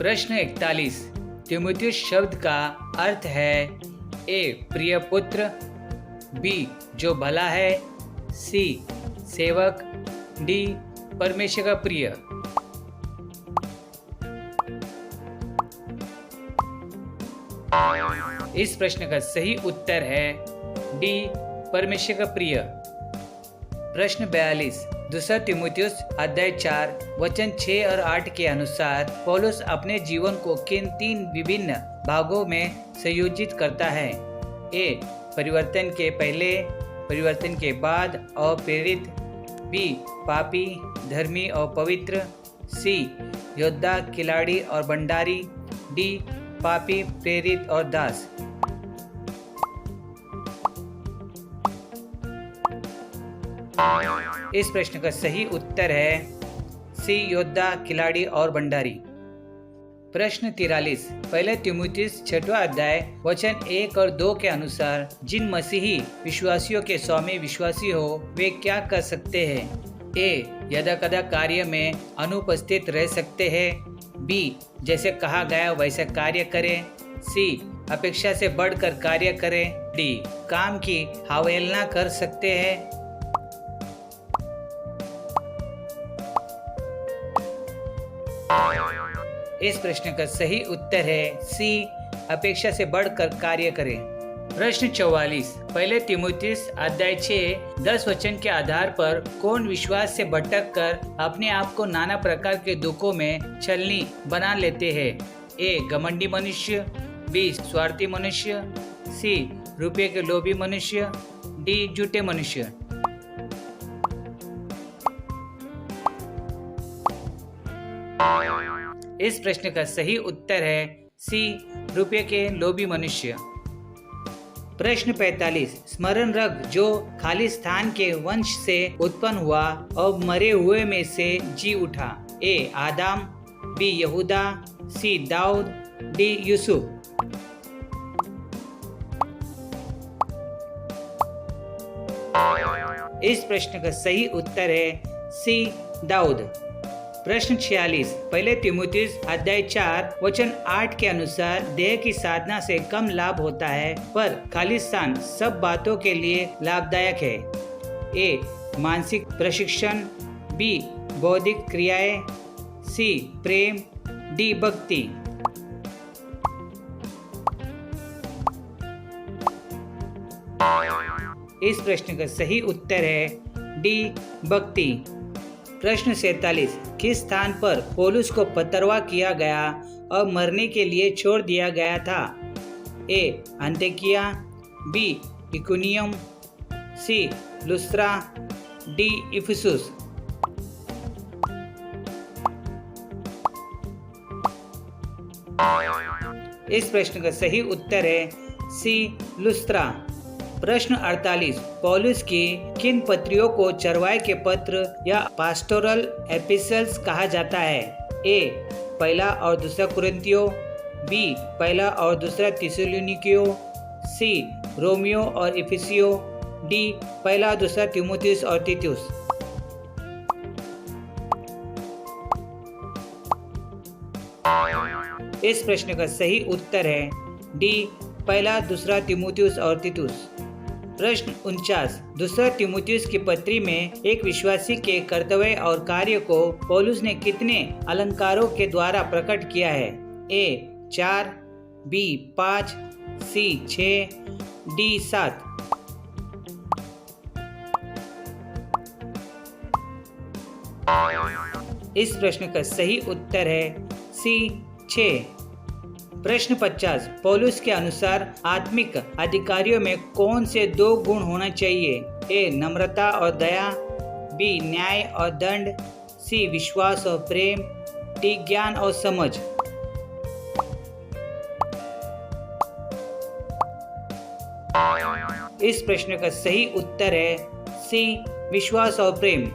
प्रश्न 41। तिमुथियुस शब्द का अर्थ है ए प्रिय पुत्र, बी जो भला है, सी सेवक, डी परमेश्वर का प्रिय। इस प्रश्न का सही उत्तर है डी परमेश्वर का प्रिय। प्रश्न 42। दूसरा तिमुथियुस अध्याय 4 वचन 6 और 8 के अनुसार पौलुस अपने जीवन को किन 3 विभिन्न भागों में संयोजित करता है? ए परिवर्तन के पहले, परिवर्तन के बाद और प्रेरित, बी पापी, धर्मी और पवित्र, सी योद्धा, खिलाड़ी और भंडारी, डी पापी, प्रेरित और दास। इस प्रश्न का सही उत्तर है सी योद्धा, खिलाड़ी और भंडारी। प्रश्न 43। पहले तिमुथियुस 6वां अध्याय वचन 1 और 2 के अनुसार जिन मसीही विश्वासियों के स्वामी विश्वासी हो वे क्या कर सकते हैं? ए यदा कदा कार्य में अनुपस्थित रह सकते हैं, बी जैसे कहा गया वैसा कार्य करें, सी अपेक्षा से बढ़कर कार्य करें, डी काम की अवहेलना कर सकते हैं। इस प्रश्न का सही उत्तर है सी अपेक्षा से बढ़कर कार्य करें। प्रश्न 44। पहले तिमुथियुस अध्याय 6 10 वचन के आधार पर कौन विश्वास से भटक कर अपने आप को नाना प्रकार के दुखों में छलनी बना लेते हैं? ए घमंडी मनुष्य, बी स्वार्थी मनुष्य, सी रुपये के लोभी मनुष्य, डी झूठे मनुष्य। इस प्रश्न का सही उत्तर है सी रुपये के लोभी मनुष्य। प्रश्न 45। स्मरण रख जो खालिस्तान के वंश से उत्पन्न हुआ और मरे हुए में से जी उठा। ए आदम, बी यहूदा, सी दाऊद, डी यूसुफ। इस प्रश्न का सही उत्तर है सी दाऊद। प्रश्न 46। पहले तिमुथियुस अध्याय 4 वचन 8 के अनुसार देह की साधना से कम लाभ होता है पर खालिस्तान सब बातों के लिए लाभदायक है। ए मानसिक प्रशिक्षण, बी बौद्धिक क्रियाएं, सी प्रेम, डी भक्ति। इस प्रश्न का सही उत्तर है डी भक्ति। प्रश्न 47। किस स्थान पर पौलुस को पथरवाह किया गया और मरने के लिए छोड़ दिया गया था? ए अंत्यकिया, बी इकुनियम, सी लुस्त्रा, डी इफिसुस। इस प्रश्न का सही उत्तर है सी लुस्त्रा। प्रश्न 48। पौलुस की किन पत्रियों को चरवाहे के पत्र या पास्टोरल एपिसल्स कहा जाता है? ए पहला और दूसरा कुरिन्थियों, बी पहला और दूसरा थिस्सलुनीकियों, सी रोमियो और इफिसियों, डी पहला और दूसरा तिमुथियुस और तीतुस। इस प्रश्न का सही उत्तर है डी पहला दूसरा तिमुथियुस और तीतुस। प्रश्न 49। दूसरा तिमुथियुस की पत्री में एक विश्वासी के कर्तव्य और कार्य को पौलुस ने कितने अलंकारों के द्वारा प्रकट किया है? ए 4, बी 5, सी 6, डी 7। इस प्रश्न का सही उत्तर है सी 6। प्रश्न 50। पौलुस के अनुसार आत्मिक अधिकारियों में कौन से 2 गुण होना चाहिए? ए नम्रता और दया, बी न्याय और दंड, सी विश्वास और प्रेम, डी ज्ञान और समझ। इस प्रश्न का सही उत्तर है सी विश्वास और प्रेम।